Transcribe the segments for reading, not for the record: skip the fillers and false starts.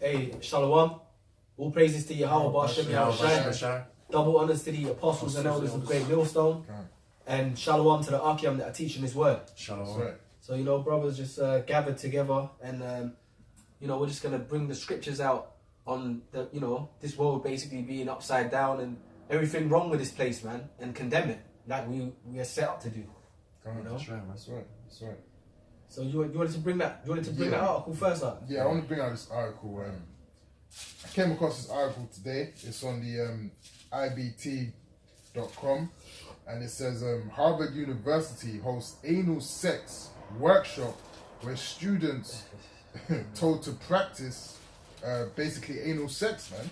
Hey, Shalom. All praises to Yahweh, Bashem, Yahushai. Double honors to the apostles and elders of Great Millstone. And Shalom to the Archeum that are teaching His word. Shalom. Right. So, brothers just gathered together and, we're just going to bring the scriptures out on the, this world basically being upside down and everything wrong with this place, man, and condemn it like we are set up to do. That's right. So you wanted to bring that that article first up? Yeah, I want to bring out this article. I came across this article today. It's on the IBT.com, and it says Harvard University hosts anal sex workshop where students told to practice basically anal sex, man.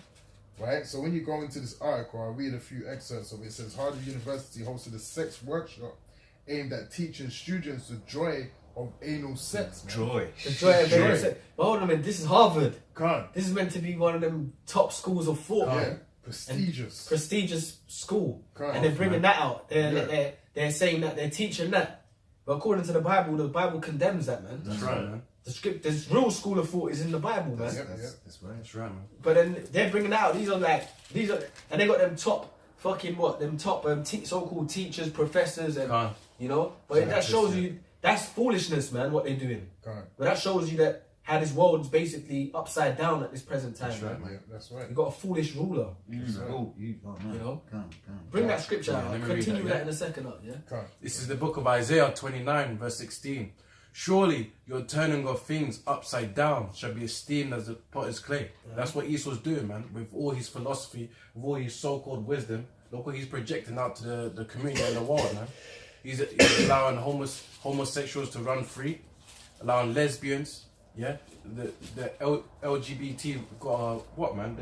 Right? So when you go into this article, I'll read a few excerpts of it. It says Harvard University hosted a sex workshop aimed at teaching students the joy of anal sex, man. The joy of anal sex. But hold on a minute, this is Harvard. God. This is meant to be one of them top schools of thought. Yeah, prestigious school. And they're bringing that out. They're saying that, they're teaching that. But according to the Bible condemns that, man. That's right, man. This real school of thought is in the Bible, man. That's right, man. But then they're bringing out, and they got them top so-called teachers, professors, and but that shows you that's foolishness, man. What they're doing. But that shows you that how this world is basically upside down at this present time. That's right, man. Yeah, that's right. You got a foolish ruler. Bring that scripture out. Continue that in a second up. Yeah. This is the book of Isaiah 29, verse 16. Surely your turning of things upside down shall be esteemed as the potter's clay. That's what Esau's doing, man. With all his philosophy, with all his so-called wisdom, look what he's projecting out to the community and the world, man. He's allowing homosexuals to run free, allowing lesbians, the LGBT got man?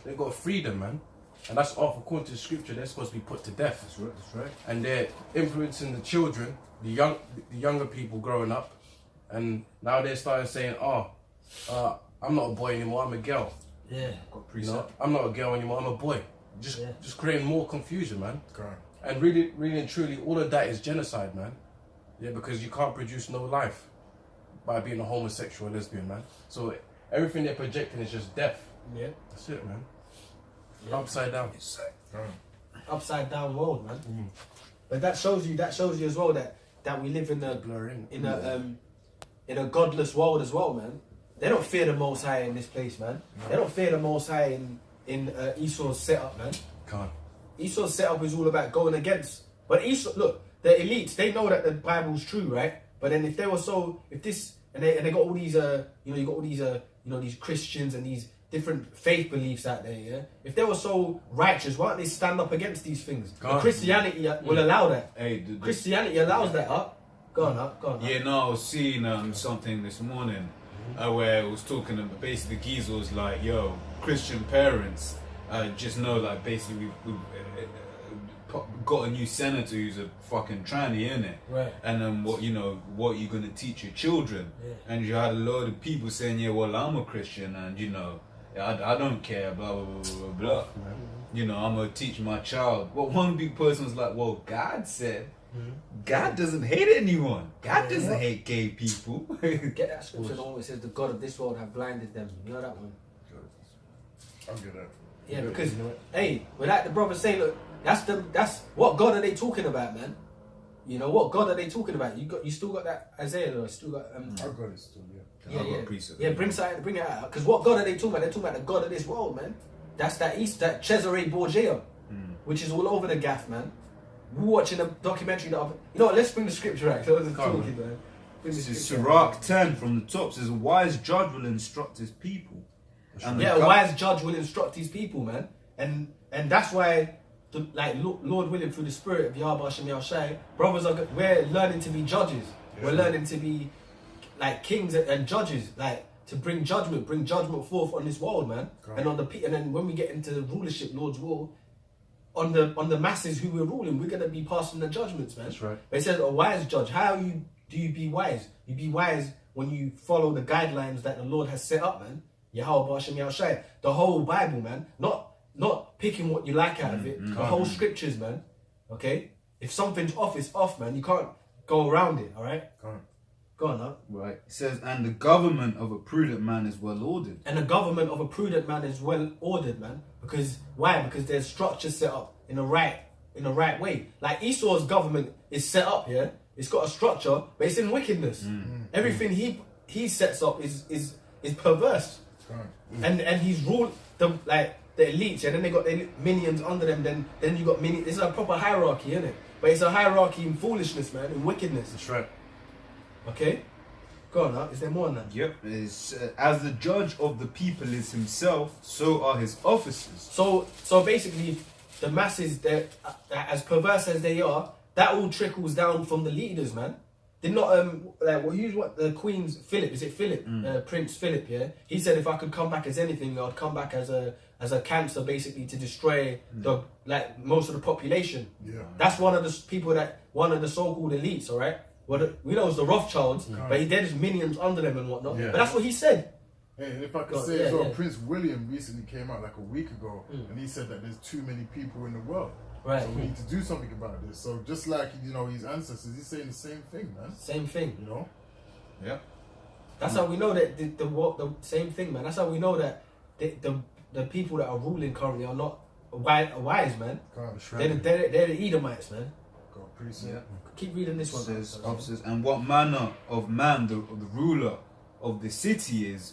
They got freedom, man. And that's off according to the scripture. They're supposed to be put to death. That's right. And they're influencing the children, the younger people growing up, and now they're starting saying, I'm not a boy anymore, I'm a girl. Yeah. I'm not a girl anymore, I'm a boy. Just creating more confusion, man. And really and truly, all of that is genocide, man. Yeah, because you can't produce no life by being a homosexual or lesbian, man. So everything they're projecting is just death. Yeah. That's it, man. Yeah. Upside down. Upside down world, man. But that shows you as well that we live in a godless world as well, man. They don't fear the Most High in this place, man. They don't fear the Most High in Esau's setup, man. Esau's setup is all about going against. But Esau, look, the elites, they know that the Bible's true, right? But then if they got all these, you got all these, these Christians and these different faith beliefs out there, yeah? If they were so righteous, why don't they stand up against these things? Christianity will allow that. Christianity allows that up. Go on. Yeah, no, I was seeing something this morning where it was talking about basically the geezer was like, yo, Christian parents just know, like, basically we've got a new senator who's a fucking tranny, innit? Right. And then what are you gonna teach your children? Yeah. And you had a load of people saying, yeah, well, I'm a Christian, and I don't care, blah blah blah blah blah. I'm gonna teach my child. Well, one big person was like, well, God said, God doesn't hate anyone. God doesn't hate gay people. Get that scripture on. It says the God of this world have blinded them. You know that one? I'll get that. Yeah, because but like the brother saying, look, that's what God are they talking about, man? What God are they talking about? You still got that Isaiah, though. Still got I've got it still, yeah. Bring it out. Because what God are they talking about? They're talking about the God of this world, man. That's that Cesare Borgia, which is all over the gaff, man. We're watching a documentary let's bring the scripture out. Man. This is Sirach 10 from the top. Says, a wise judge will instruct his people. A wise judge will instruct his people, man. And that's why, Lord willing, through the spirit of Yahweh Hashem Yahushai, brothers, we're learning to be judges. We're learning to be like kings and judges, like to bring judgment forth on this world, man. And and then when we get into the rulership, Lord's rule, on the masses who we're ruling, we're gonna be passing the judgments, man. That's right. But it says a wise judge. How do you be wise? You be wise when you follow the guidelines that the Lord has set up, man. Yahweh Hashem Yahushai. The whole Bible, man. Not picking what you like out of it. The whole scriptures, man. Okay? If something's off, it's off, man. You can't go around it, alright? Go Go on now. Right. It says, and the government of a prudent man is well ordered. And the government of a prudent man is well ordered, man. Because why? Because there's structure set up in the right way. Like Esau's government is set up here. It's got a structure, but it's in wickedness. Everything he sets up is perverse. And he's ruled the elites, and then they got their minions under them. Then you got minions. It's a proper hierarchy, isn't it? But it's a hierarchy in foolishness, man, in wickedness. That's right. Okay, go on now. Is there more on that? Yep. It's, as the judge of the people is himself, so are his officers. So basically, the masses, they're as perverse as they are, that all trickles down from the leaders, man. They're not what the Queen's Philip, is it Philip? Prince Philip, yeah? He said if I could come back as anything, I'd come back as a cancer, basically, to destroy most of the population. Yeah. That's one of the so-called elites, all right? Well, we know it's the Rothschilds, but there's minions under them and whatnot. Yeah. But that's what he said. Hey, and if I could God, say yeah, as well, yeah. Prince William recently came out like a week ago, and he said that there's too many people in the world. Right. So we need to do something about this. So just like, his ancestors, he's saying the same thing, man. Same thing. You know? Yeah. That's how we know that the same thing, man. That's how we know that the people that are ruling currently are not wise, man. They're the Edomites, man. God, appreciate it. Keep reading this one. Says, officers, and what manner of man the ruler of the city is,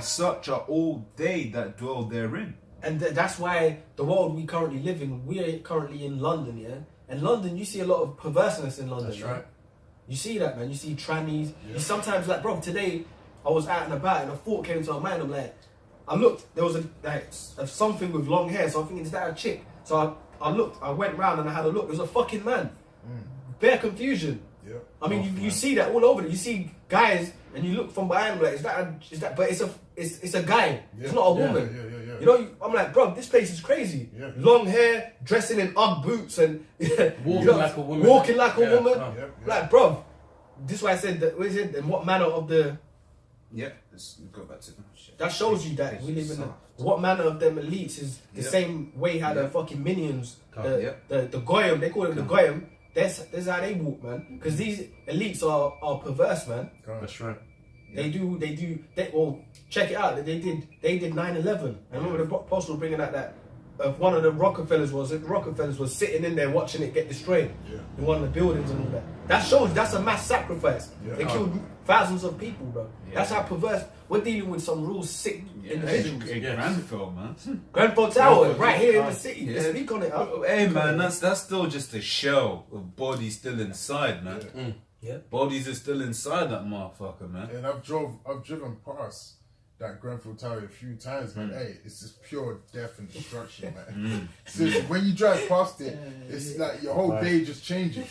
such are all they that dwell therein. And that's why the world we currently live in, we are currently in London, yeah? And London, you see a lot of perverseness in London. That's right. You see that, man. You see trannies. Yeah. You sometimes, like, bro, today I was out and about and a thought came to my mind. I'm like, I looked, there was a something with long hair, so I'm thinking, is that a chick? So I looked, I went round and I had a look. It was a fucking man. Bare confusion. Yeah. I mean, you see that all over. You see guys, and you look from behind, like, is that? But it's a guy. Yeah. It's not a woman. Yeah. You know, I'm like, bro, this place is crazy. Yeah. Long hair, dressing in UGG boots, and Walking like a woman. Walking like a woman. Yeah. Like, bro, this is why I said that. What is it? And what manner of the? Yeah. Let's go back to them. That shows you that we live in what manner of them elites is the same way how the fucking minions, the goyim, they call them the goyim. That's how they walk, man. Because these elites are perverse, man. That's right. Well, check it out. They did 9/11. I remember the apostle bringing out that one of the Rockefellers was sitting in there watching it get destroyed in one of the buildings and all that. That shows that's a mass sacrifice. Yeah. They killed thousands of people, bro. Yeah. That's how perverse. We're dealing with some real sick individuals. Grenfell, man. Grenfell Tower, right here in the city. Yeah. Speak on it. Hey, man, that's still just a shell of bodies still inside, man. Yeah. Bodies are still inside that motherfucker, man. And I've driven past that Grenfell Tower a few times, man. Hey, it's just pure death and destruction, man. Seriously, when you drive past it, it's like your whole day just changes.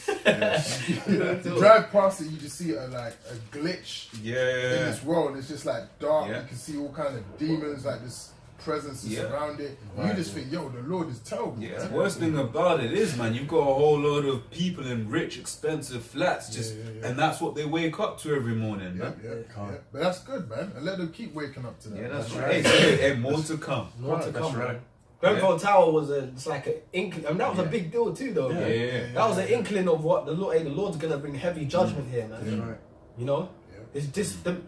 You drive past it, you just see a glitch in this world. It's just like dark. You can see all kind of demons, like this presence is around it. You just think, yo, the Lord is terrible. Yeah, the worst thing about it is, man, you've got a whole load of people in rich, expensive flats, and that's what they wake up to every morning, man. Yeah. But that's good, man. And let them keep waking up to that. Yeah, that's right. Hey, more to come. More to come, right. man. Grenfell Tower was it's like an inkling. I mean, that was a big deal too, though. Yeah. That was an inkling of what the Lord's gonna bring heavy judgment here, man. That's right. You know, it's just the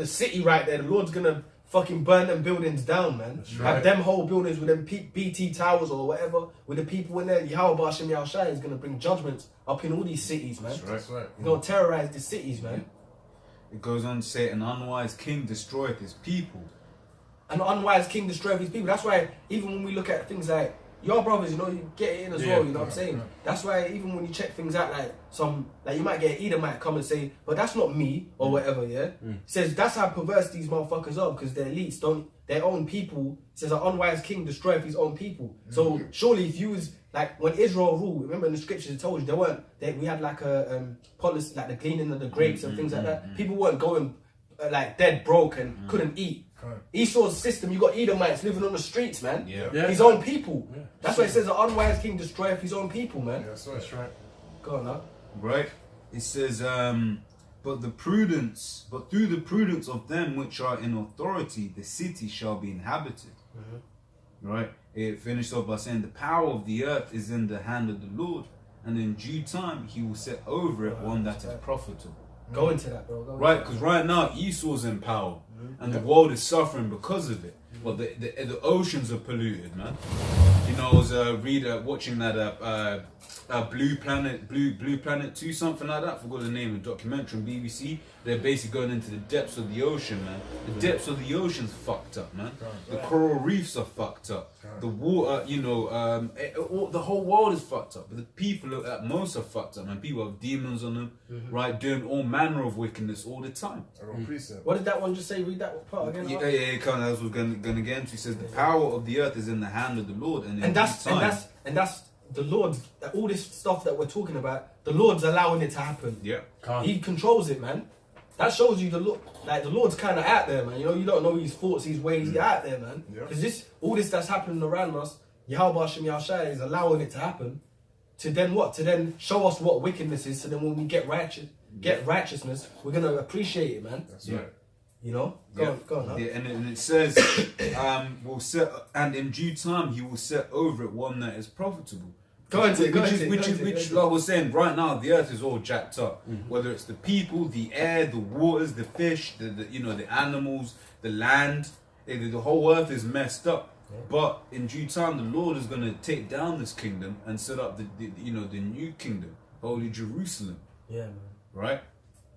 city right there. The Lord's gonna fucking burn them buildings down, man. Right. Have them whole buildings with them BT towers or whatever, with the people in there. Yahweh Hashem Yahushai is gonna bring judgments up in all these cities, man. That's right. He's gonna terrorize the cities, man. It goes on to say, an unwise king destroyeth his people. An unwise king destroys his people. That's why even when we look at things like your brothers, you know, you get it in as well, you know what I'm saying? That's why even when you check things out, like you might get an Edomite come and say, but that's not me, or whatever, Says that's how perverse these motherfuckers are, because their elites don't, their own people, says an unwise king destroyeth his own people. So surely if you was, like when Israel ruled, remember in the scriptures it told you, we had like a policy, like the cleaning of the grapes and things like that. People weren't going like dead broke and couldn't eat. Esau's system, you got Edomites living on the streets, man. His own people. That's why it says an unwise king destroyeth his own people, man. Yeah, that's right. Go on now. Right? It says, but through the prudence of them which are in authority, the city shall be inhabited. Right? It finished off by saying, the power of the earth is in the hand of the Lord, and in due time he will set over it one that is profitable. Go into that, bro. Right, because right now Esau's in power, and the world is suffering because of it. Well, the oceans are polluted, man. You know, I was watching that Blue Planet 2, something like that. I forgot the name of the documentary on BBC. They're basically going into the depths of the ocean, man. The depths of the ocean's fucked up, man. The coral reefs are fucked up. The water, you know, the whole world is fucked up. But the people at most are fucked up, man. People have demons on them, right? Doing all manner of wickedness all the time. What did that one just say? Read that part again. Yeah, kind of. That's what we're going to get into. He says the power of the earth is in the hand of the Lord, and that's the Lord. All this stuff that we're talking about, the Lord's allowing it to happen. Yeah, He controls it, man. That shows you the Lord's kind of out there, man. You know, you don't know his thoughts, his ways. He's out there, man. Because all this that's happening around us, Yahweh Hashem Yahushua is allowing it to happen. To then what? To then show us what wickedness is. So then when we get righteousness, we're gonna appreciate it, man. That's right. You know, go on. Huh? Yeah, and it says, "Will set, and in due time he will set over it one that is profitable." Which like I was saying, right now the earth is all jacked up. Whether it's the people, the air, the waters, the fish, the animals, the land, the whole earth is messed up. Yeah. But in due time, the Lord is going to take down this kingdom and set up the new kingdom, Holy Jerusalem. Yeah, man. Right.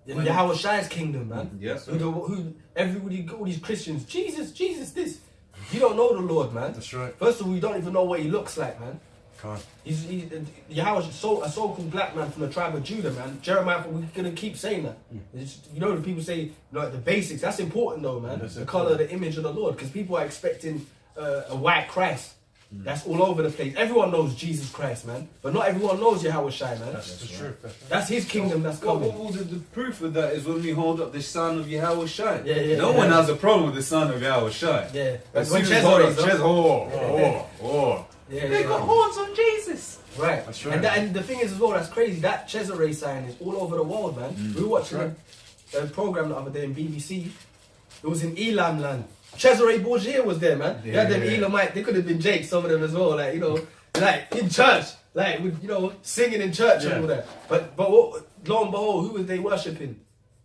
Yahweh Shai's kingdom, man. Yes. Who everybody, all these Christians, Jesus, this. You don't know the Lord, man. That's right. First of all, you don't even know what he looks like, man. Can't. He's Yahweh, a so-called black man from the tribe of Judah, man. Jeremiah, we're gonna keep saying that. You know, the people say like the basics. That's important, though, man. The color, the image of the Lord, because people are expecting a white Christ. That's all over the place. Everyone knows Jesus Christ, man, but not everyone knows Yahweh Shai, man. That's the truth. That's his kingdom that's coming. Well, the proof of that is when we hold up the son of Yahweh Shai. No one has a problem with the son of Yahweh Shai. Yeah. As When soon as they got horns on Jesus. Right. That's right. And the thing is as well, that's crazy. That Cesare sign is all over the world, man. We were watching a program the other day in BBC. It was in Elam land. Cesare Borgia was there, man. They had them Elamite. They could have been Jake, some of them as well. Like, you know, like in church, like with, you know, singing in church and all that. But lo and behold, who was they worshipping?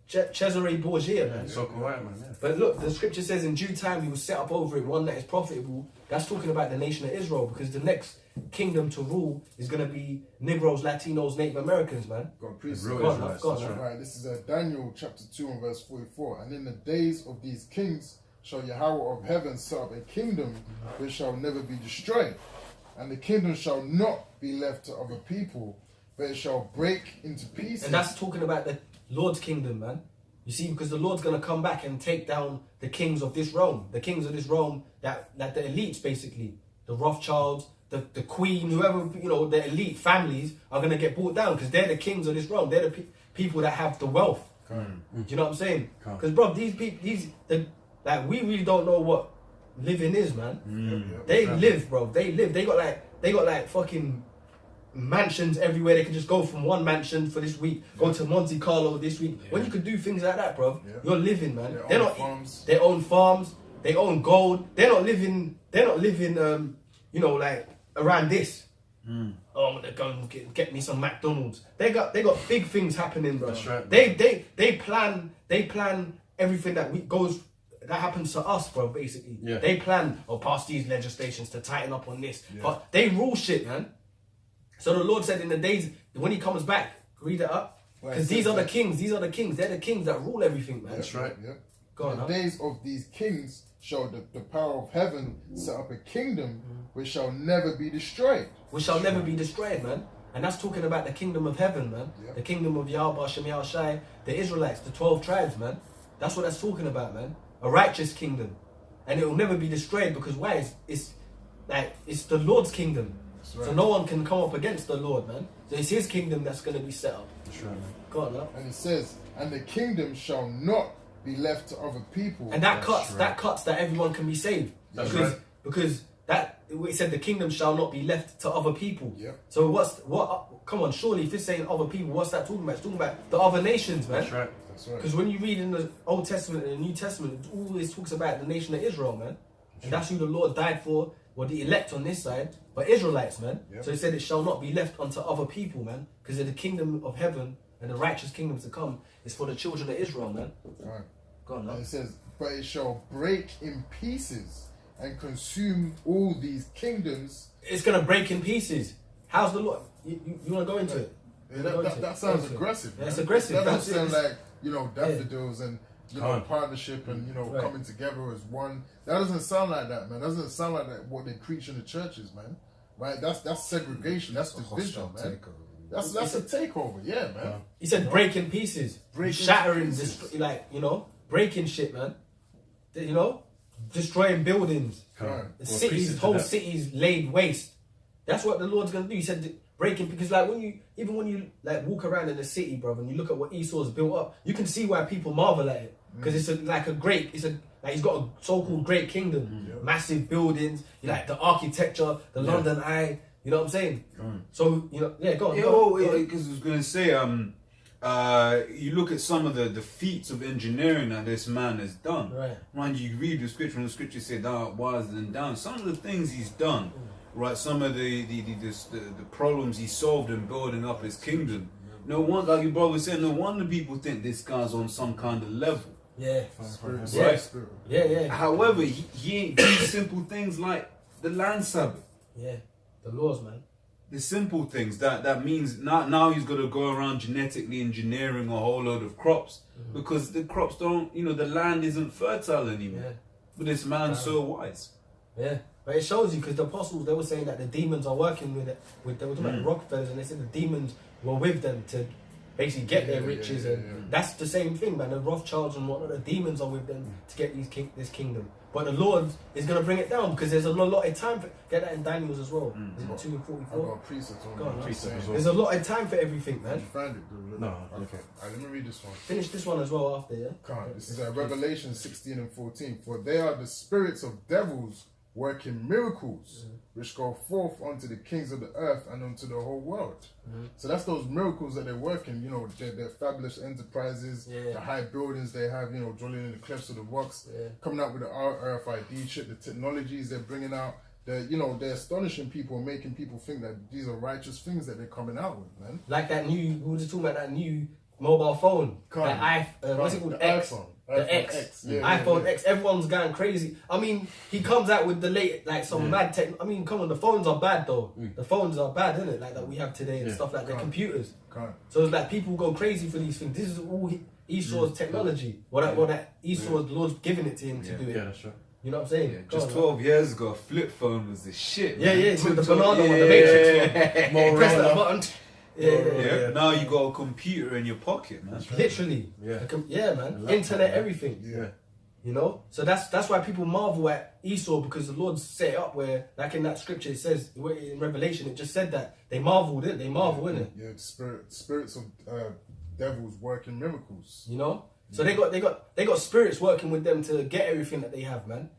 Cesare Borgia, man. So quiet, man. Yeah. But look, the scripture says in due time he will set up over it one that is profitable. That's talking about the nation of Israel, because the next kingdom to rule is going to be Negroes, Latinos, Native Americans, man. God, please. Right. This is Daniel chapter 2 and verse 44. And in the days of these kings shall Yahweh of heaven set up a kingdom which shall never be destroyed. And the kingdom shall not be left to other people, but it shall break into pieces. And that's talking about the Lord's kingdom, man. You see, because the Lord's going to come back and take down the kings of this realm. The kings of this realm, that the elites, basically. The Rothschilds, the Queen, whoever, you know, the elite families are going to get brought down because they're the kings of this realm. They're the people that have the wealth. Do you know what I'm saying? Because, bro, these people, like, we really don't know what living is, man. They live, bro. They live. They got like fucking mansions everywhere. They can just go from one mansion for this week, go to Monte Carlo this week. When you could do things like that, bro, you're living, man. They own farms. They own gold. They're not living. You know, like around this. Oh, I'm gonna go and get me some McDonald's. They got big things happening, bro. That's right. They plan everything that happens to us, bro, basically. Yeah. They plan, pass these legislations to tighten up on this. But they rule shit, man. So the Lord said in the days, when he comes back, read it up. Because these are the kings. They're the kings that rule everything, man. That's right. Yeah. Go on, in the days of these kings shall the power of heaven set up a kingdom which shall never be destroyed. Which shall never be destroyed, man. And that's talking about the kingdom of heaven, man. The kingdom of Yahweh Hashem Yahushua, the Israelites, the 12 tribes, man. That's what that's talking about, man. A righteous kingdom. And it will never be destroyed because why? It's the Lord's kingdom. Right. So no one can come up against the Lord, man. So it's his kingdom that's going to be set up. That's right, man. Go on, man. And it says, and the kingdom shall not be left to other people. And that cuts that everyone can be saved. Because it said the kingdom shall not be left to other people. Yep. So come on, surely if it's saying other people, what's that talking about? It's talking about the other nations, man. That's right. Because when you read in the Old Testament and the New Testament, it always talks about the nation of Israel, man. And that's who the Lord died for. were the elect on this side, but Israelites, man. Yep. So he said it shall not be left unto other people, man, because the kingdom of heaven and the righteous kingdoms to come is for the children of Israel, man. Right. Go on, And man. it says, but it shall break in pieces and consume all these kingdoms. It's gonna break in pieces. How's the Lord? You want to go into it? Yeah, that sounds Go into it. aggressive. Yeah, man. it's aggressive. That That's doesn't it. sound like, you know, daffodils and, you know, Can't. partnership and, you know, Right. coming together as one. That doesn't sound like that, man. That doesn't sound like that what they preach in the churches, man. Right? That's segregation. That's division, man. That's a takeover. Yeah, man. He said break in pieces, Break shattering, into pieces. like, you know, breaking shit, man. You know, destroying buildings, Right. cities, whole cities laid waste. That's what the Lord's gonna do. He said breaking, because like when you like walk around in the city, bro, and you look at what Esau's built up, you can see why people marvel at it, because it's like he's got a so-called great kingdom, massive buildings, like the architecture, the London Eye. You know what I'm saying? So you know, yeah, go on. Yeah, go on. because I was gonna say, you look at some of the feats of engineering that this man has done. Right. When you read the scripture, and the scripture said, "Thou art wiser than down." Some of the things he's done, right? Some of the problems he solved in building up his kingdom. No wonder, like your brother said, no wonder people think this guy's on some kind of level. Yeah, Spirit, Yeah. spirit. yeah. However, he ain't do simple things like the land Sabbath. Yeah, the laws, man. The simple things that means now he's got to go around genetically engineering a whole load of crops because the crops don't, the land isn't fertile anymore. Yeah. But this man's so wise. Yeah, but it shows you, because the apostles, they were saying that the demons are working with it. They were talking about the Rockefellers, and they said the demons were with them to basically get their riches, and that's the same thing, man. The Rothschilds and whatnot, the demons are with them to get this kingdom. But the Lord is going to bring it down, because there's a lot of time for. Get that in Daniel's as well. Is it 2 and I got 44? a precept on Go on, that. precept as well. There's a lot of time for everything, Did man. you find it, dude? No. Okay. Alright, let me read this one. Finish this one as well after, yeah? Come on. This is Revelation 16 and 14. For they are the spirits of devils working miracles, which go forth unto the kings of the earth and unto the whole world. So that's those miracles that they're working, their fabulous enterprises, the high buildings they have, drilling in the cliffs of the rocks, coming out with the RFID chip, the technologies they're bringing out. They're astonishing people and making people think that these are righteous things that they're coming out with, man. Like that new, we were just talking about that new mobile phone. What's it called? The X. iPhone. The X. iPhone X. Everyone's going crazy. I mean, he comes out with the late, like some mad tech. I mean, come on, the phones are bad though. The phones are bad, isn't it? Like that we have today and stuff like the computers. So it's like people go crazy for these things. This is all Esau's technology. That Esau's the Lord's giving it to him to do it. Yeah, that's right. You know what I'm saying? Yeah, Go just on, 12 years ago, a flip phone was the shit. Yeah, man. yeah, with the TikTok, banana one, the Matrix one. Press that Motorola. button. Yeah. Now you got a computer in your pocket, man. Literally. Yeah. Man. Internet, everything. Yeah. You know? So that's why people marvel at Esau, because the Lord set it up where, like in that scripture, it says, in Revelation, it just said that. They marveled, it. They marvel, innit? Yeah, spirits of devils working miracles. You know? So they got spirits working with them to get everything that they have, man.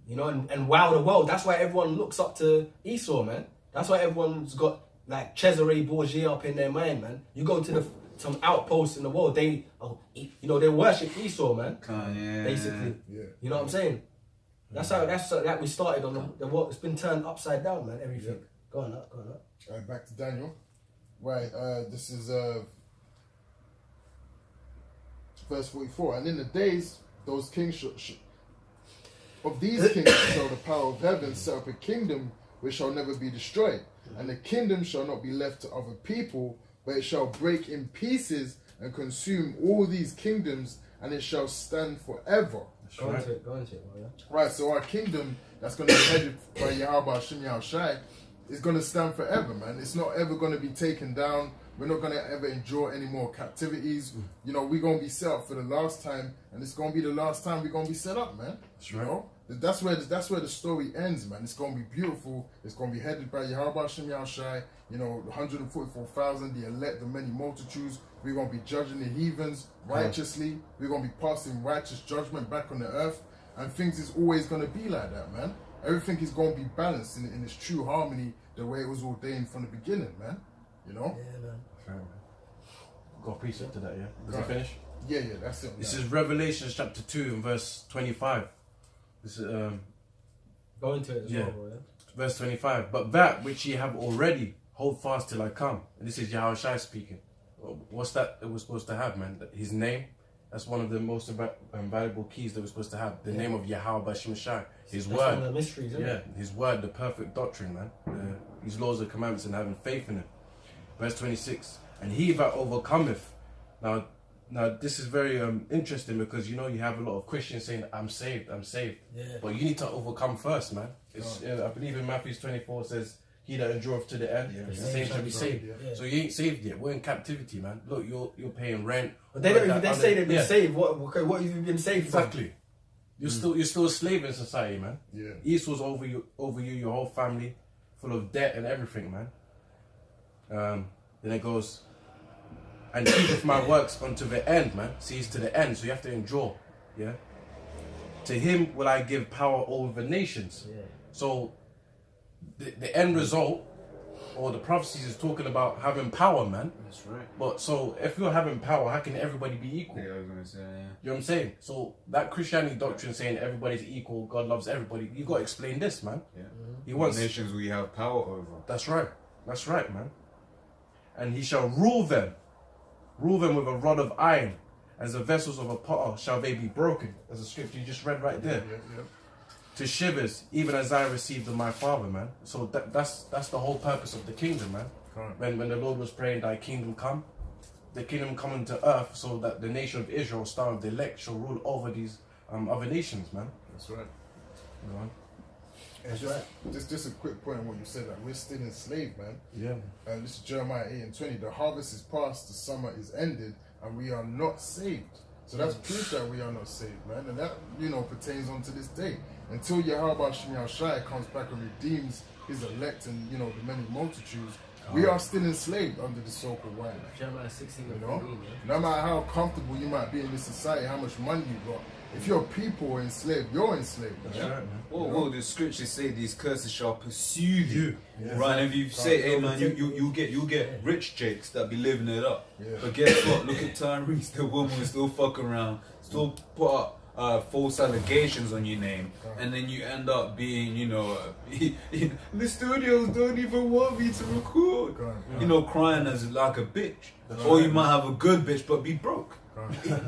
You know, and wow the world. That's why everyone looks up to Esau, man. That's why everyone's got like Cesare Borgia up in their mind, man. You go to some outposts in the world, they worship Esau, man. Basically. Yeah. You know what I'm saying? That's like we started on the world. It's been turned upside down, man. Everything. Go on up. Back to Daniel. Right, this is verse 44. And in the days, those kings of these kings shall the power of heaven set up a kingdom which shall never be destroyed. And the kingdom shall not be left to other people, but it shall break in pieces and consume all these kingdoms, and it shall stand forever. Go into it, yeah. Right, so our kingdom that's going to be headed by Yahweh Hashem Yahushai is going to stand forever, man. It's not ever going to be taken down. We're not going to ever endure any more captivities. We're going to be set up for the last time, and it's going to be the last time we're going to be set up, man. That's where the story ends, man. It's going to be beautiful. It's going to be headed by Yahweh Hashem Yahushai, the 144,000, the elect, the many multitudes. We're going to be judging the heathens righteously. We're going to be passing righteous judgment back on the earth. And things is always going to be like that, man. Everything is going to be balanced in its true harmony, the way it was ordained from the beginning, man. Yeah, man. Fair, man. Got a precept to that, yeah? Does it finish? Yeah, that's it. This is Revelation chapter 2 and verse 25. This is, Go into it as well, bro, yeah? verse 25. But that which ye have already, hold fast till I come. And this is Yahushua speaking. What's that we're supposed to have, man? His name. That's one of the most valuable keys that we're supposed to have. The name of Yahweh Bashim Shai. His That's word. one of the mysteries, isn't it? His word, the perfect doctrine, man. His laws and commandments and having faith in it. Verse 26. And he that overcometh. Now this is very interesting because, you know, you have a lot of Christians saying, I'm saved. Yeah. But you need to overcome first, man. It's, I believe in Matthew 24 says, he that endureth to the end, the same shall be saved. Yeah. So you ain't saved yet. We're in captivity, man. Look, you're paying rent. But they don't even, they say they've been saved. What have you been saved from? Exactly. You're still a slave in society, man. Yeah. Esau's over you, your whole family, full of debt and everything, man. Then it goes, and keepeth my works unto the end, man. See, it's to the end, so you have to endure. Yeah. To him will I give power over the nations. Yeah. So the end result, or the prophecies, is talking about having power, man. That's right. But so if you're having power, how can everybody be equal? Yeah, I was gonna say, yeah. You know what I'm saying? So that Christianity doctrine saying everybody's equal, God loves everybody, you got to explain this, man. Yeah. He wants. Nations we have power over. That's right, man. And he shall rule them with a rod of iron, as the vessels of a potter shall they be broken. As the scripture you just read right there. Yeah. To shivers, even as I received of my Father, man. So that's the whole purpose of the kingdom, man. Right. When the Lord was praying, thy kingdom come, the kingdom come into earth, so that the nation of Israel, star of the elect, shall rule over these other nations, man. That's right. You know? And just a quick point on what you said, that we're still enslaved, man. Yeah. This is Jeremiah 8:20. The harvest is past, the summer is ended, and we are not saved. So that's proof that we are not saved, man. And that, you know, pertains on to this day. Until Yahweh Shemiah Shai comes back and redeems his elect and, you know, the many multitudes, we are still enslaved under the so-called white man. Jeremiah 16 You and know, 14, no matter how comfortable you might be in this society, how much money you got, if your people are enslaved, you're enslaved. That's man. right, man. Well, the scriptures say these curses shall pursue you. Yeah. Right, and if you say, hey man, you get rich jakes that be living it up. Yeah. But guess what? Look at Tyrese, the woman still fuck around, still put up false allegations on your name, and then you end up being, you know, the studios don't even want me to record. You know, crying as like a bitch. Or you might have a good bitch but be broke.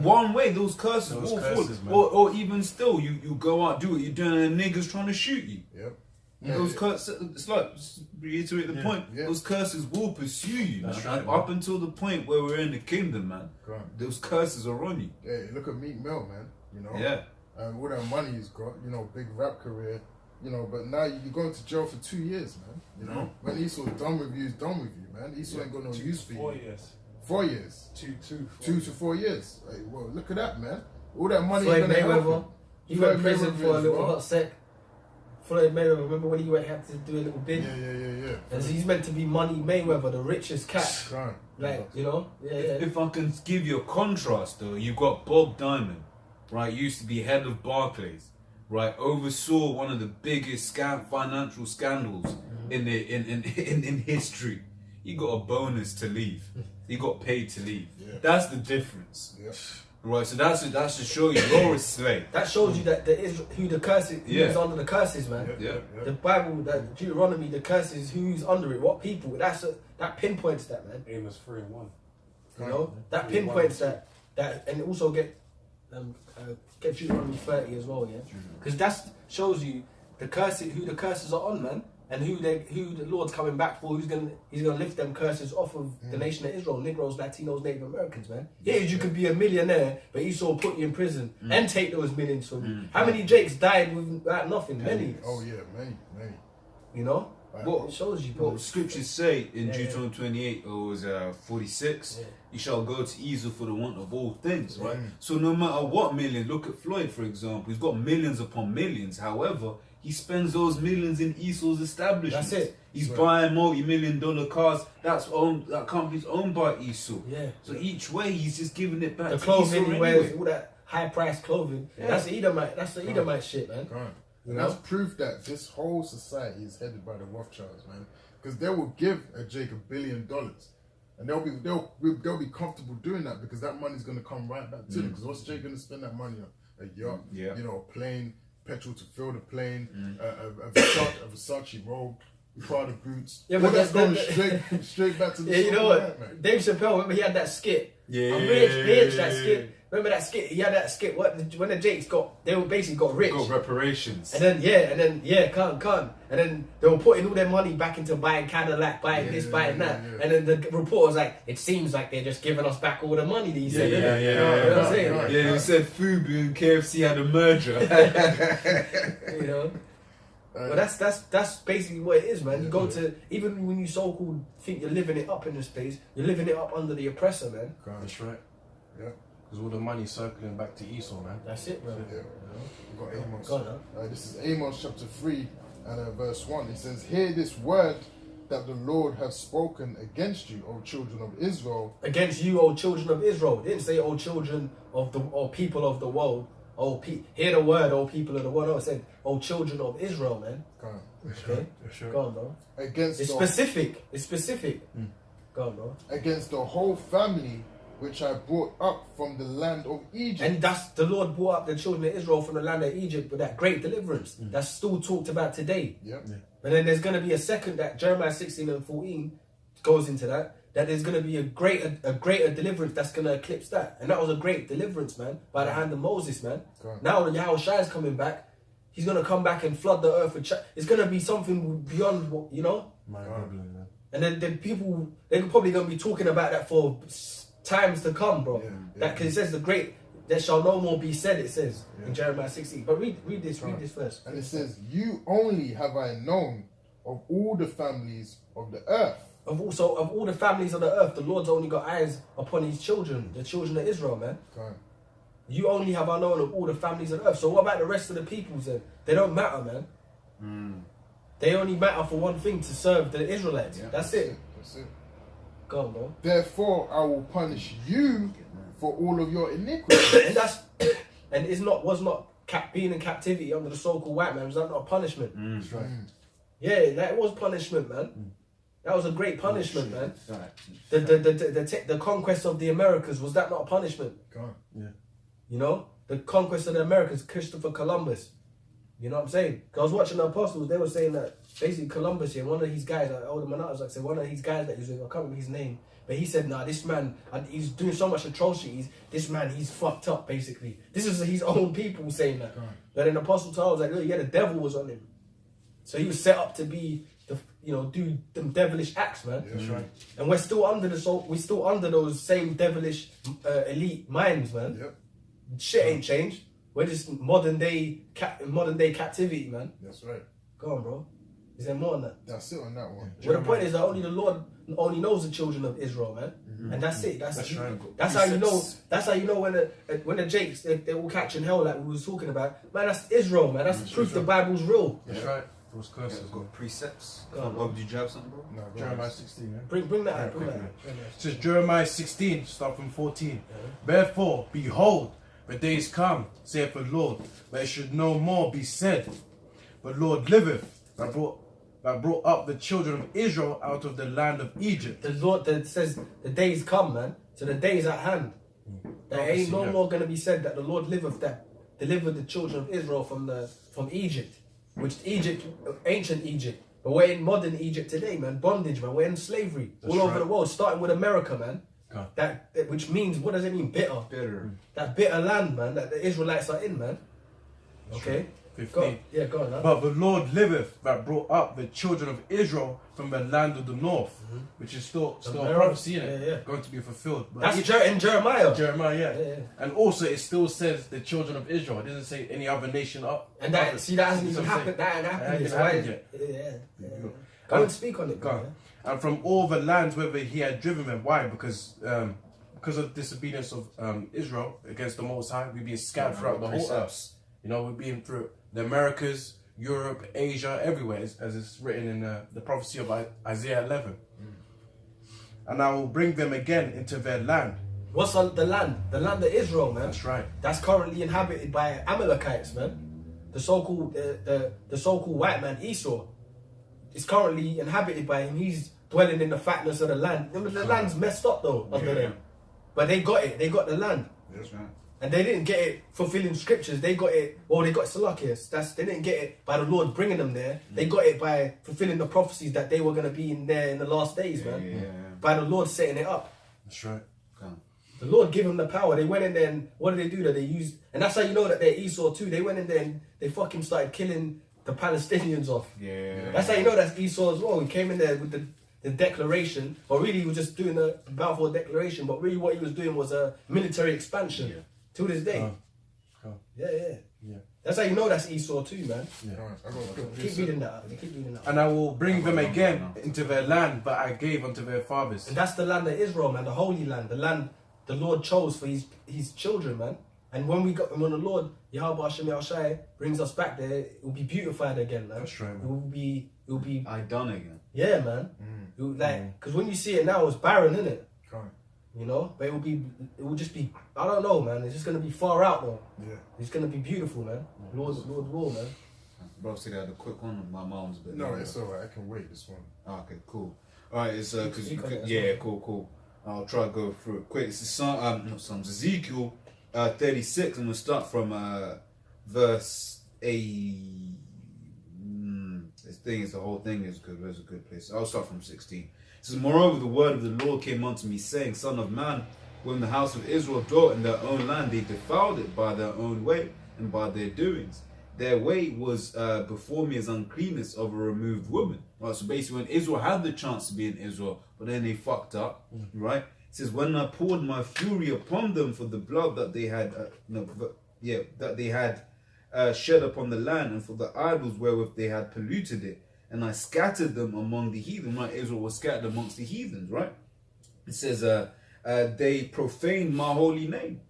One way, those curses will fall. Man. Or even still, you go out, do what you're doing, and niggas trying to shoot you. Yep. Those curses, it's like, just reiterate the point, yeah. those curses will pursue you, That's man. right, Up until the point where we're in the kingdom, man. Those curses are on you. Hey, look at Meek Mill, man. You know? Yeah. All that money he's got, you know, big rap career, you know, but now you're going to jail for 2 years, man. You know? When Esau's done with you, he's done with you, man. Esau ain't got no use for you. 4 years. 4 years. 2 to 4 years. Hey, well, look at that, man. All that money Floyd gonna help Mayweather, him. he went to Floyd prison Mayweather for a as little well. hot sec. Floyd Mayweather, remember when he had to do a little bid? Yeah. And he's meant to be Money Mayweather, the richest cat. Right. Like, you know? Yeah. If I can give you a contrast, though, you've got Bob Diamond, right? Used to be head of Barclays, right? Oversaw one of the biggest financial scandals in history. He got a bonus to leave. He got paid to leave. Yeah. That's the difference. Yeah. Right, so that's to show you you're a slave. That shows you that who the curses, who's under the curses, man. Yeah. The Bible, that Deuteronomy, the curses, who's under it, what people. That pinpoints that, man. Amos 3:1. You know, that pinpoints that, and also get Deuteronomy 30 as well, yeah. Because that shows you the curses, who the curses are on, man, and who the Lord's coming back for. He's gonna lift them curses off of the nation of Israel, Negroes, Latinos, Native Americans, man. Yeah, you could be a millionaire, but Esau will put you in prison and take those millions from you. How many Jakes died without nothing? Many. Oh, yeah, many. You know. What It shows you, What bro. scriptures say in Deuteronomy 28, or was 46, you shall go to Esau for the want of all things, right? So no matter what million, look at Floyd, for example, he's got millions upon millions. However, he spends those millions in Esau's establishment. That's it. He's buying multi-million-dollar cars. That company's owned by Esau. Yeah. So each way, he's just giving it back The to clothing Esau he wears, anyway. all that high-priced clothing. Yeah. That's the Edomite. That's the Edomite shit, man. And that's proof that this whole society is headed by the Rothschilds, man. Because they will give a Jake $1 billion, and they'll be comfortable doing that because that money's gonna come right back to them. Because what's Jake gonna spend that money on? A yacht, you know, a plane, petrol to fill the plane, a Versace robe, Prada boots. Yeah, All but that's going that- straight back to the Yeah, you know soul what? of man. Dave Chappelle, remember he had that skit. Yeah, I'm rich, bitch. That skit. Remember that skit? He had that skit. When the Jakes they were basically got rich. Got reparations. And then can't. And then they were putting all their money back into buying Cadillac, buying this, buying that. yeah. And then the report was like, it seems like they're just giving us back all the money that he said. Yeah, innit? yeah, You know what I'm saying? right. Yeah, he said Fubu and KFC had a merger. You know. But that's basically what it is, man. You go to, even when you so-called think you're living it up in this place, you're living it up under the oppressor, man. That's right. Yeah. Because all the money's circling back to Esau, man. That's it, bro. Yeah. We've got Amos. Go on, huh? This is Amos chapter 3 and verse 1. It says, "Hear this word that the Lord has spoken against you, O children of Israel." Against you, O children of Israel. It didn't say, O children of or people of the world. Hear the word, O people of the world. No, it said, O children of Israel, man. Go on. Okay? Sure. Go on, bro. Against It's the, specific. It's specific. Go on, bro. against the whole family which I brought up from the land of Egypt. And that's the Lord brought up the children of Israel from the land of Egypt with that great deliverance. That's still talked about today. Yep. And then there's going to be a second that Jeremiah 16 and 14 goes into that there's going to be a greater deliverance that's going to eclipse that. And that was a great deliverance, man, by the hand of Moses, man. Correct. Now when Yahushua is coming back, he's going to come back and flood the earth with it's going to be something beyond what, you know? Mind-boggling, man. And then people, they're probably going to be talking about that for times to come, bro. Yeah. That because it says there shall no more be said, it says in Jeremiah 16. But read this first. And it says, "You only have I known of all the families of the earth." Of all the families of the earth, the Lord's only got eyes upon his children, the children of Israel, man. Correct. You only have I known of all the families of the earth. So what about the rest of the peoples then? They don't matter, man. They only matter for one thing, to serve the Israelites. Yeah. That's it. That's it. Go on, bro. "Therefore I will punish you for all of your iniquities." And was not being in captivity under the so-called white man, was that not a punishment? That's right. Yeah, that was punishment, man. That was a great punishment, man. The conquest of the Americas, was that not a punishment? Go on. Yeah. You know, the conquest of the Americas, Christopher Columbus. You know what I'm saying? 'Cause I was watching the Apostles, they were saying that basically Columbus here, one of these guys, older man, I was like, say one of these guys that he was with, I can't remember his name, but he said, nah, this man, he's doing so much atrocities, he's fucked up, basically. This is his own people saying that. But in Apostle Paul was like, look, yeah, the devil was on him. So he was set up to be, do them devilish acts, man. That's right. And we're still under those same devilish elite minds, man. Yep. Shit ain't changed. We're just modern day captivity, man. That's right. Go on, bro. Is there more than that? That's it on that one. Well, the point is that only the Lord only knows the children of Israel, man. And that's it. That's right. That's how you know. That's how you know when the Jakes they all catching hell like we was talking about. Man, that's Israel, man. That's proof the Bible's real. That's right. It was close. It's got precepts. Go on, Bob, did you have something, bro? No, go Jeremiah on. 16, man. Bring that out. Bring quick, that man. out. It says Jeremiah 16, start from 14. "Therefore, behold, the days come, saith the Lord, that it should no more be said, the Lord liveth, that brought up the children of Israel out of the land of Egypt." The Lord that says the days come, man. So the days at hand. There ain't no more gonna be said that the Lord liveth that delivered the children of Israel from Egypt, which ancient Egypt. But we're in modern Egypt today, man. Bondage, man. We're in slavery all over the world, starting with America, man. God. That which means, what does it mean? Bitter. Bitter. That bitter land, man. That the Israelites are in, man. Okay. 15. Go on. Huh? "But the Lord liveth, that brought up the children of Israel from the land of the north," which is still a America. prophecy, innit? Yeah. Going to be fulfilled. But That's in Jeremiah. Jeremiah, yeah. Yeah. And also it still says the children of Israel. It doesn't say any other nation up. And that hasn't even That's what I'm happened. saying. That ain't happened. That It's ain't why. happened Yeah. Yeah. Go and speak on it, Go bro. on. And from all the lands whither he had driven them. Why? Because of disobedience of Israel against the Most High, we've been scattered throughout the whole earth. You know, we've been through the Americas, Europe, Asia, everywhere, as it's written in the prophecy of Isaiah 11. "And I will bring them again into their land." What's on the land? The land of Israel, man. That's right. That's currently inhabited by Amalekites, man. The so-called the so-called white man Esau is currently inhabited by him. He's dwelling in the fatness of the land. The land's messed up though under them, but they got it. They got the land. That's right. And they didn't get it fulfilling scriptures. They got it. Well, they got Salakias. They didn't get it by the Lord bringing them there. They got it by fulfilling the prophecies that they were going to be in there in the last days, man. Yeah. By the Lord setting it up. That's right. The Lord gave them the power. They went in there and what did they do? That they used, and that's how you know that they're Esau too. They went in there and they fucking started killing the Palestinians off. Yeah. That's how you know that's Esau as well. He came in there with the declaration, but really he was just doing the Balfour Declaration. But really what he was doing was a military expansion. Yeah. To this day. Yeah. That's how you know that's Esau too, man. Yeah. Keep reading that. Keep reading that. And I will bring them again into their land that I gave unto their fathers. And that's the land of Israel, man, the holy land the Lord chose for his children, man. And when the Lord, Yahweh Hashem Yahushai, brings us back there, it will be beautified again, man. That's right, man. It will be. I done again. Yeah, man. It will, because when you see it now, it's barren, isn't it? Can't. You know, but it will just be. I don't know, man. It's just gonna be far out though. Yeah. It's gonna be beautiful, man. Lord's rule, man. Bro, said I had a quick one. My mom's a bit. No, it's alright. I can wait this one. Okay, cool. Alright, it's Speak cool. I'll try to go through it quick. It's Psalms Ezekiel 36. I'm gonna start from verse 8. This thing is the whole thing is good. There's a good place. I'll start from 16. It says, moreover, the word of the Lord came unto me, saying, Son of man, when the house of Israel dwelt in their own land, they defiled it by their own way and by their doings. Their way was before me as uncleanness of a removed woman. Right, so basically when Israel had the chance to be in Israel, but then they fucked up, right? It says, when I poured my fury upon them for the blood that they had, shed upon the land, and for the idols wherewith they had polluted it, and I scattered them among the heathen. Right, Israel was scattered amongst the heathens, right? It says, they profaned my holy name.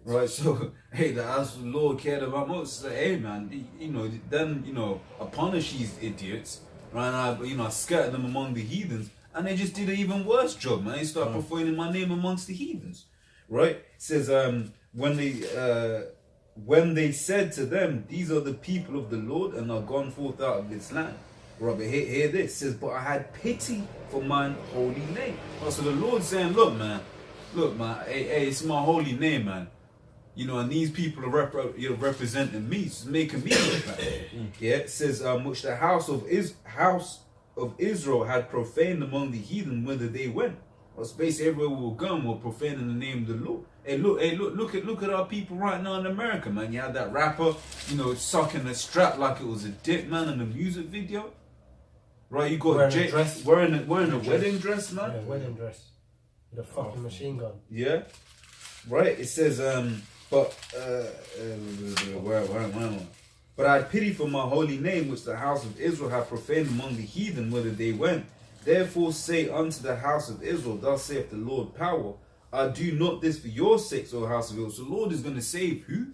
Right, so hey, that's what the Lord cared about most. So, hey, man, then I punish these idiots, right? And I scattered them among the heathens, and they just did an even worse job, man. They started profaning my name amongst the heathens, right? It says, when they said to them, these are the people of the Lord, and are gone forth out of this land. Right, but hear this. It says, but I had pity for mine holy name. Right, so the Lord's saying, look, man, hey, it's my holy name, man. And these people are representing me, it's making me look bad. Yeah, it says, which the house of Israel had profaned among the heathen whither they went. Well, so basically everywhere we were going, we were profaning the name of the Lord. Hey, look at our people right now in America, man. You had that rapper, sucking a strap like it was a dick, man, in the music video. Right, you got wearing a wedding dress, man. Yeah, wedding dress with a fucking machine gun. Yeah, right. It says, But I had pity for my holy name, which the house of Israel had profaned among the heathen, whither they went. Therefore say unto the house of Israel, thus saith the Lord power, I do not this for your sakes, O house of Israel. So the Lord is going to save who?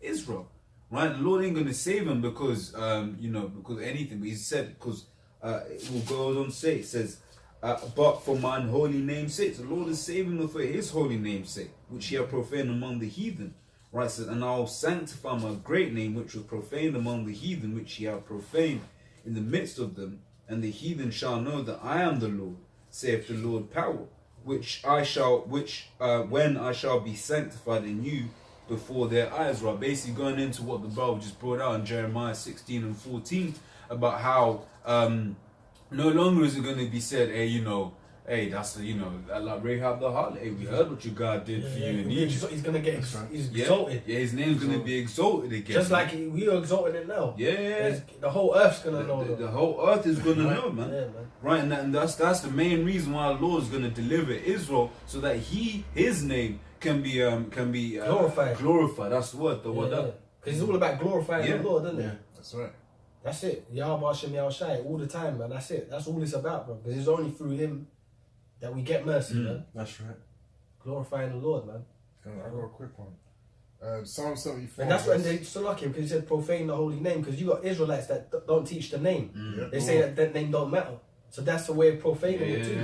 Israel. Right? The Lord ain't going to save him because, because anything. But he said, because it will go on to say, it says, but for mine holy name's sake. The Lord is saving them for his holy name's sake, which he hath profaned among the heathen. Right, it says, and I will sanctify my great name, which was profaned among the heathen, which he hath profaned in the midst of them, and the heathen shall know that I am the Lord, saith the Lord power, when I shall be sanctified in you before their eyes. Right, basically going into what the Bible just brought out in Jeremiah 16 and 14 about how no longer is it going to be said, hey, that's like Rahab the harlot. Hey, we heard what your God did for you in Egypt. He's gonna get exalted. Yeah, his name's gonna be exalted again. Just like we are exalted it now. Yeah, the whole earth's gonna know. The whole earth is gonna know, man. Yeah, man. Right, and that's the main reason why the Lord is gonna deliver Israel, so that his name can be glorified. Glorified. That's the word. Because it's all about glorifying the Lord, isn't it? That's right. That's it. Yahweh Hashem Yahushai all the time, man. That's it. That's all it's about, bro. Because it's only through him that we get mercy, man. That's right. Glorifying the Lord, man. I got a quick one. Psalm 74. And that's when they so lucky because he said profane the holy name, because you got Israelites that don't teach the name. They say that name don't matter. So that's the way of profaning it too.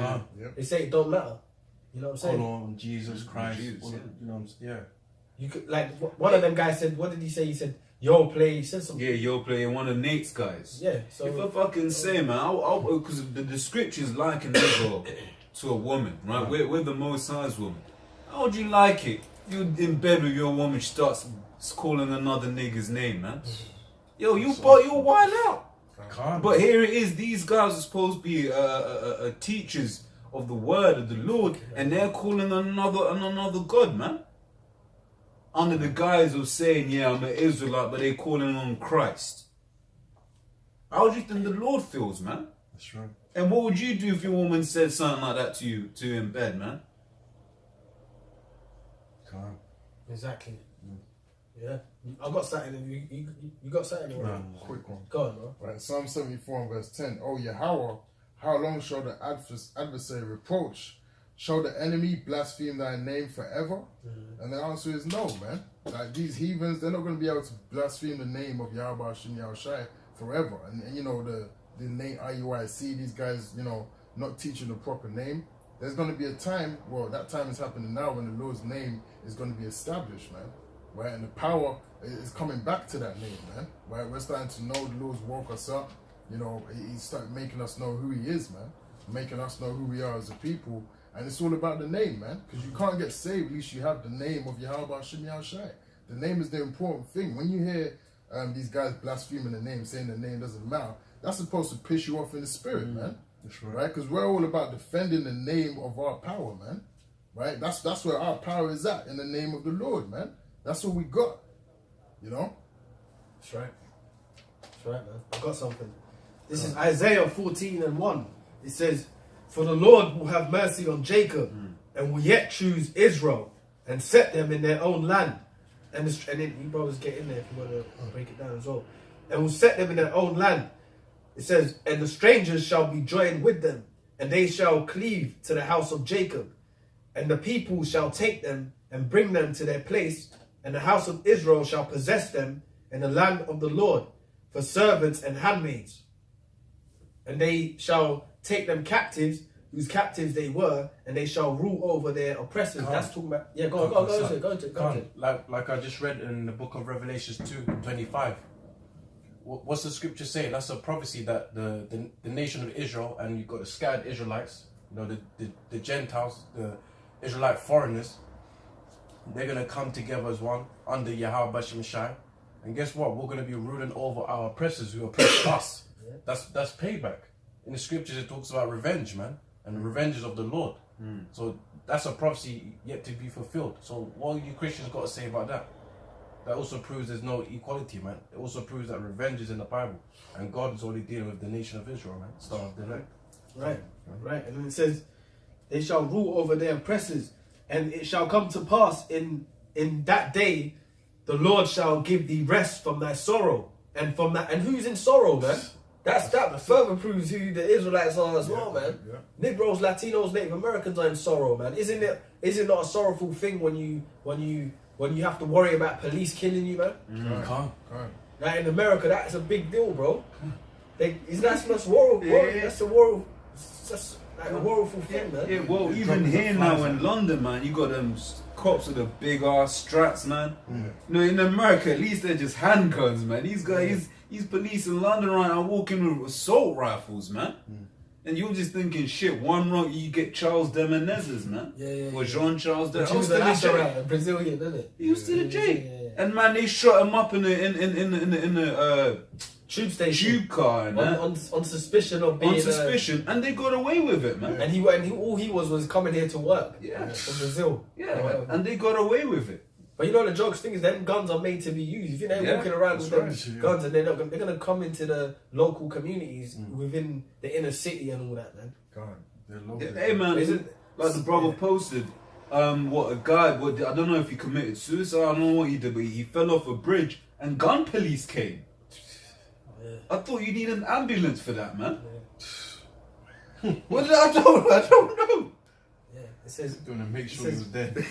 They say it don't matter. You know what I'm saying? Call on Jesus Christ. You know what I'm saying? Yeah. You could, like one of them guys said, what did he say? He said, Yo Play, he said something. Yeah, Yo Play, one of Nate's guys. Yeah. So if I fucking say, man, because the scriptures liken Israel to a woman, right? We're the Most High's woman. How would you like it you in bed with your woman, she starts calling another nigga's name, man. Yo, you wild out. Can't. But here it is, these guys are supposed to be teachers of the word of the Lord, and they're calling another God, man. Under the guise of saying, yeah, I'm an Israelite, but they're calling on Christ. How do you think the Lord feels, man? That's right. And what would you do if your woman said something like that to you, in bed, man? Can't. Exactly. Yeah. I got something. You got something? Or Quick one. Go on, bro. Right, Psalm 74 and verse 10. Oh Yahweh, how long shall the adversary reproach? Shall the enemy blaspheme thy name forever? And the answer is no, man. Like these heathens, they're not going to be able to blaspheme the name of Yahweh Hashem Yahushai forever. And you know, the name IUIC, these guys, you know, not teaching the proper name. There's going to be a time, well, that time is happening now when the Lord's name is going to be established, man. Right, and the power is coming back to that name, man. Right, we're starting to know the Lord's woke us up. You know, He's started making us know who He is, man. Making us know who we are as a people. And it's all about the name, man. Because you can't get saved unless you have the name of Yahweh Hashem Yahushai. The name is the important thing. When you hear these guys blaspheming the name, saying the name doesn't matter, that's supposed to piss you off in the spirit, man. That's right. Right? Because we're all about defending the name of our power, man. Right? That's where our power is at, in the name of the Lord, man. That's what we got. You know? That's right. That's right, man. I got something. This is Isaiah 14 and 1. It says, for the Lord will have mercy on Jacob and will yet choose Israel and set them in their own land. And then you brothers get in there if you want to break it down as well. And will set them in their own land. It says, and the strangers shall be joined with them, and they shall cleave to the house of Jacob. And the people shall take them and bring them to their place, and the house of Israel shall possess them in the land of the Lord for servants and handmaids. And they shall take them captives, whose captives they were, and they shall rule over their oppressors. Can't. That's talking about... Yeah, go to it. Like I just read in the book of Revelations 2:25. What's the scripture saying? That's a prophecy that the nation of Israel, and you've got the scattered Israelites, you know, the Gentiles, the Israelite foreigners, they're going to come together as one under Yahweh Hashem Shai. And guess what? We're going to be ruling over our oppressors who oppress us. Yeah. That's payback. In the scriptures, it talks about revenge, man. And the revenge is of the Lord. So that's a prophecy yet to be fulfilled. So what you Christians got to say about that? That also proves there's no equality, man. It also proves that revenge is in the Bible. And God is only dealing with the nation of Israel, man. Start off the neck. Right. And then it says, they shall rule over their oppressors. And it shall come to pass in that day, the Lord shall give thee rest from thy sorrow. And from that, and who's in sorrow, man? That further proves who the Israelites are as well, man. Yeah. Negroes, Latinos, Native Americans are in sorrow, man. Is it not a sorrowful thing when you have to worry about police killing you, man? Can't. Like in America, that's a big deal, bro. That's war. That's a war. That's like a worryful thing, man. Yeah, well, even here now in London, man, you got them cops with the big ass strats, man. You know, in America, at least they're just handguns, man. These guys, these police in London right now walking with assault rifles, man. And you're just thinking, shit, one wrong, you get Charles de Menezes, man. Or Jean-Charles de Menezes. He was still in jail. Brazilian, isn't it? He was still in jail. And man, they shot him up in the tube station, tube car, and on suspicion of being and they got away with it, man. And all he was coming here to work. Yeah, from Brazil. Yeah, and they got away with it. But you know the jokes thing is, them guns are made to be used. If they're walking around with them guns, and they're gonna come into the local communities within the inner city and all that, man. Hey man, like the brother posted, what a guy, I don't know if he committed suicide, I don't know what he did, but he fell off a bridge and gun police came. I thought you need an ambulance for that, man. Well, I don't know. Yeah, it says going to make sure he was dead.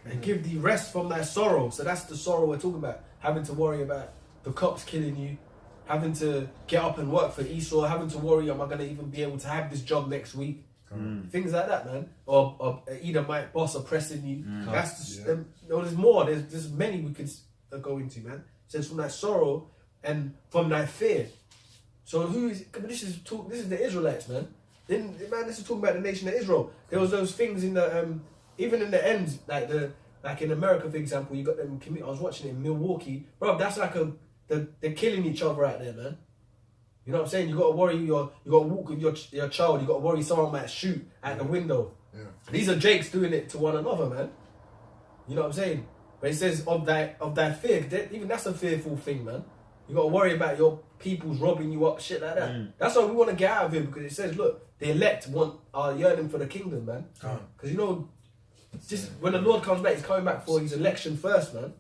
And give thee rest from thy sorrow. So that's the sorrow we're talking about. Having to worry about the cops killing you, having to get up and work for Esau, having to worry, am I going to even be able to have this job next week? Things like that, man. Or either my boss oppressing you. That's there's more. There's many we could go into, man. It says from that sorrow and from thy fear. So this is the Israelites, man. This is talking about the nation of Israel. There was those things in the even in the end, like like in America, for example, you got them. I was watching it in Milwaukee, bro. That's like they're killing each other out there, man. You know what I'm saying? You got to worry. You got to walk with your child. You got to worry someone might shoot at the window. Yeah. These are Jakes doing it to one another, man. You know what I'm saying? But it says of thy fear. Even that's a fearful thing, man. You got to worry about your people's robbing you up, shit like that. That's why we want to get out of here, because it says, look, the elect are yearning for the kingdom, man. Because you know, just when the Lord comes back, he's coming back for his election first, man.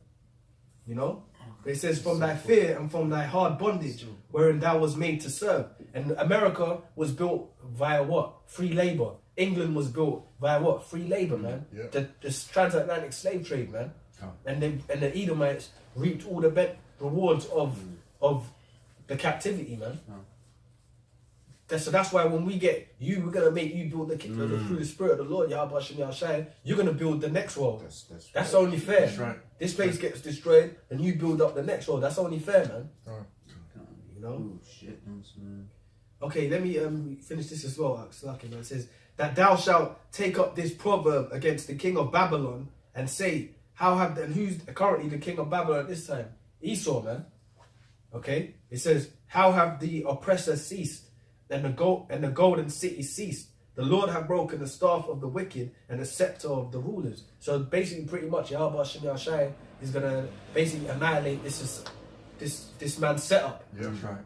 You know? But it says, from thy fear and from thy hard bondage, wherein thou was made to serve. And America was built via what? Free labor. England was built via what? Free labor, man. Yeah. The transatlantic slave trade, man. And the Edomites reaped all the rewards of the captivity, man. So that's why when we get you, we're gonna make you build the kingdom through the Spirit of the Lord, Yahweh Hashem Yahshai. You're gonna build the next world. That's only fair. That's right. This place gets destroyed, and you build up the next world. That's only fair, man. You know. Oh shit, man. Okay, let me finish this as well. Slacking, man. It says that thou shalt take up this proverb against the king of Babylon and say, and who's currently the king of Babylon at this time? Esau, man. Okay, it says, how have the oppressors ceased, and the golden city ceased? The Lord have broken the staff of the wicked and the scepter of the rulers. So basically, pretty much, Yahweh Hashem Yahshai is gonna basically annihilate this man's setup. Yeah, that's right.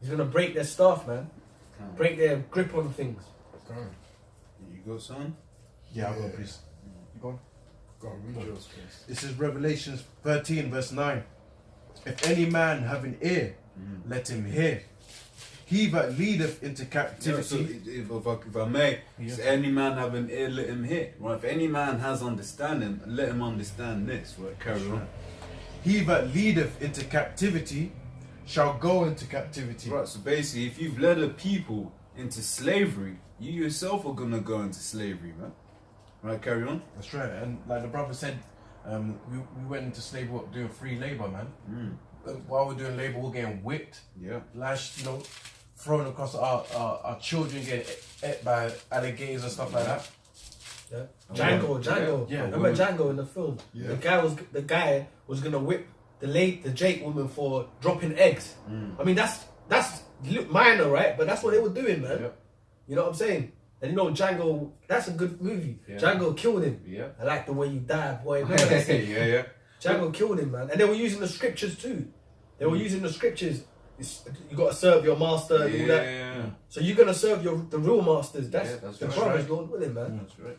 He's gonna break their staff, man. Break their grip on things. You go, son? Yeah, I'll go, please. You go on. Go on, read yours, please. This is Revelation 13, verse 9. If any man have an ear, let him hear. He that leadeth into captivity. Yeah, so if I may, if any man have an ear, let him hear. Right? If any man has understanding, let him understand this. Right? Carry on. He that leadeth into captivity shall go into captivity. Right, so basically, if you've led a people into slavery, you yourself are gonna go into slavery, man. Right, carry on. That's right. And like the brother said, we went into slavery doing free labor, man. While we're doing labor, we're getting whipped, lashed, you know, thrown across our children getting ate by alligators and stuff like that. Yeah. Django. Yeah. Remember Django in the film? Yeah. The guy was gonna whip the Jake woman for dropping eggs. I mean, that's minor, right? But that's what they were doing, man. Yep. You know what I'm saying? And you know, Django, that's a good movie. Yeah. Django killed him. Yeah. I like the way you die, boy. Remember that scene? yeah. Django killed him, man. And they were using the scriptures too. They were using the scriptures. You got to serve your master and all that. Yeah. So you're going to serve the real masters. That's the right. promise, Lord willing, man. That's right.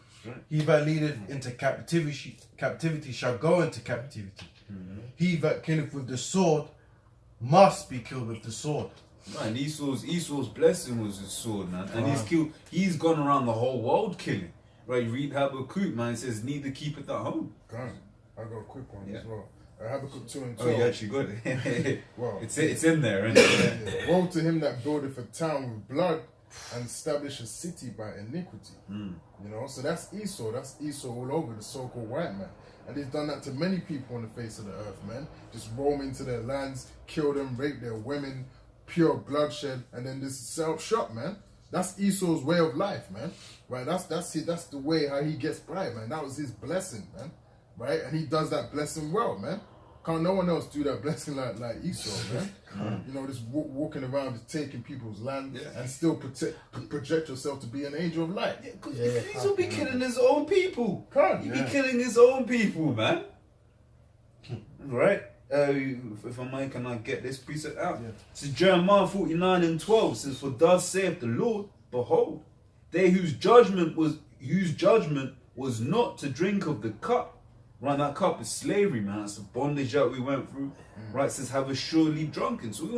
He that leadeth into captivity shall go into captivity. He that killeth with the sword must be killed with the sword. Man, Esau's blessing was his sword, man. And he's gone around the whole world killing. Right, you read Habakkuk, man, it says, neither keep it at home. I got a quick one as well. Habakkuk 2 and 12. Oh, you actually got it. Well, it's in there, isn't it? Woe to him that buildeth a town with blood and establish a city by iniquity. You know, so that's Esau. That's Esau all over, the so-called white man. And he's done that to many people on the face of the earth, man. Just roam into their lands, kill them, rape their women, pure bloodshed, and then just set up shop, man. That's Esau's way of life, man. Right? That's the way how he gets by, man. That was his blessing, man. Right? And he does that blessing well, man. Can't no one else do that blessing like Esau, man. You know, just walking around, just taking people's land and still project yourself to be an angel of light. Because Esau be killing his own people. He be killing his own people, man. Right? If I may, can I get this precept out? Yeah. So Jeremiah 49 and 12 says, for thus saith the Lord, behold, they whose judgment was not to drink of the cup. Right, that cup is slavery, man. That's the bondage that we went through. Right, it says have us surely drunken. So we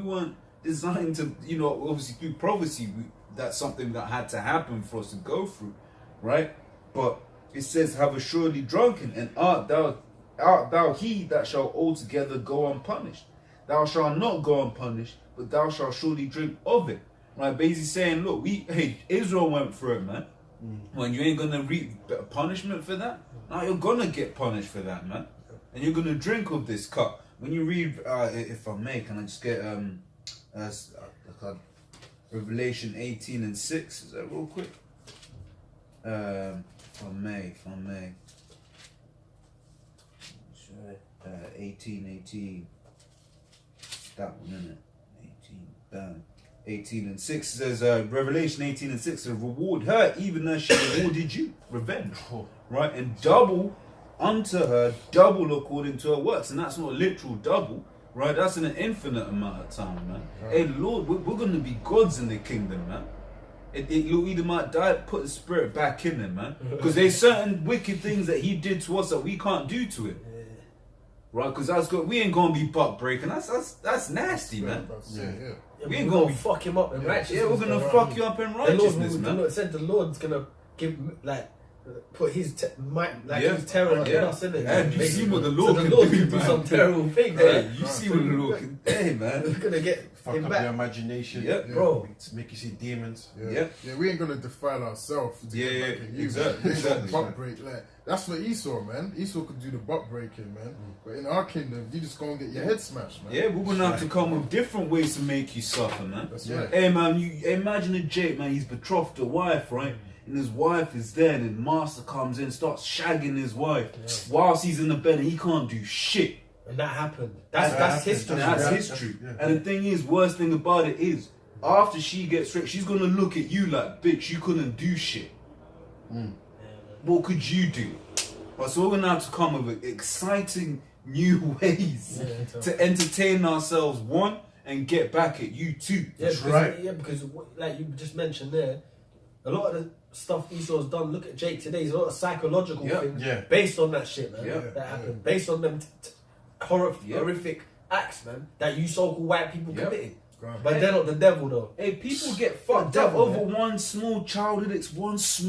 weren't designed to, obviously through prophecy, that's something that had to happen for us to go through. Right? But it says have us surely drunken, and art thou he that shall altogether go unpunished. Thou shalt not go unpunished, but thou shalt surely drink of it. Right, basically saying, look, Israel went through it, man. When you ain't gonna reap punishment for that, now you're gonna get punished for that, man. And you're gonna drink of this cup. When you read, if I may, can I just get Revelation 18 and 6? Is that real quick? If I may. 18. That one, innit? 18. Bam. 18 and 6 says, Revelation 18 and 6 says, reward her even as she rewarded you. Revenge. Right? And double unto her, double according to her works. And that's not a literal double. Right? That's in an infinite amount of time, man. Right. Hey, Lord, we're going to be gods in the kingdom, man. You'll either might die, put the spirit back in him, man. Because there's certain wicked things that he did to us that we can't do to him. Right? Because that's good. We ain't going to be butt breaking. That's nasty, man. We ain't going to fuck him up in righteousness. Yeah, we're going to fuck you up in righteousness, man. The Lord said the Lord's going to give, like, put his his terror in us, innit? And you see what the Lord can do some terrible things. You see what the Lord can do, man. We're gonna get fuck him up back. your imagination, bro. To make you see demons. Yeah, we ain't gonna defile ourselves. Exactly. Butt break, like that's for Esau, man. Esau could do the butt breaking, man. But in our kingdom, you just go and get your head smashed, man. Yeah, we're gonna have to come with different ways to make you suffer, man. That's right. Hey, man, you imagine a Jake, man. He's betrothed to a wife, right? And his wife is there, and the master comes in, starts shagging his wife whilst he's in the bed, and he can't do shit. And that happened. That's history. That's history. And the thing is, worst thing about it is, after she gets raped, she's gonna look at you like, bitch, you couldn't do shit. What could you do? Right, so we're gonna have to come with exciting new ways to entertain ourselves, one, and get back at you too. That's right. Yeah, because like you just mentioned there, a lot of the stuff Esau's done, look at Jake today, there's a lot of psychological things based on that shit, man. That happened. Based on them horrific acts, man, that you so-called white people committed. But they're not the devil, though. Hey, people get fucked up over one small childhood experience.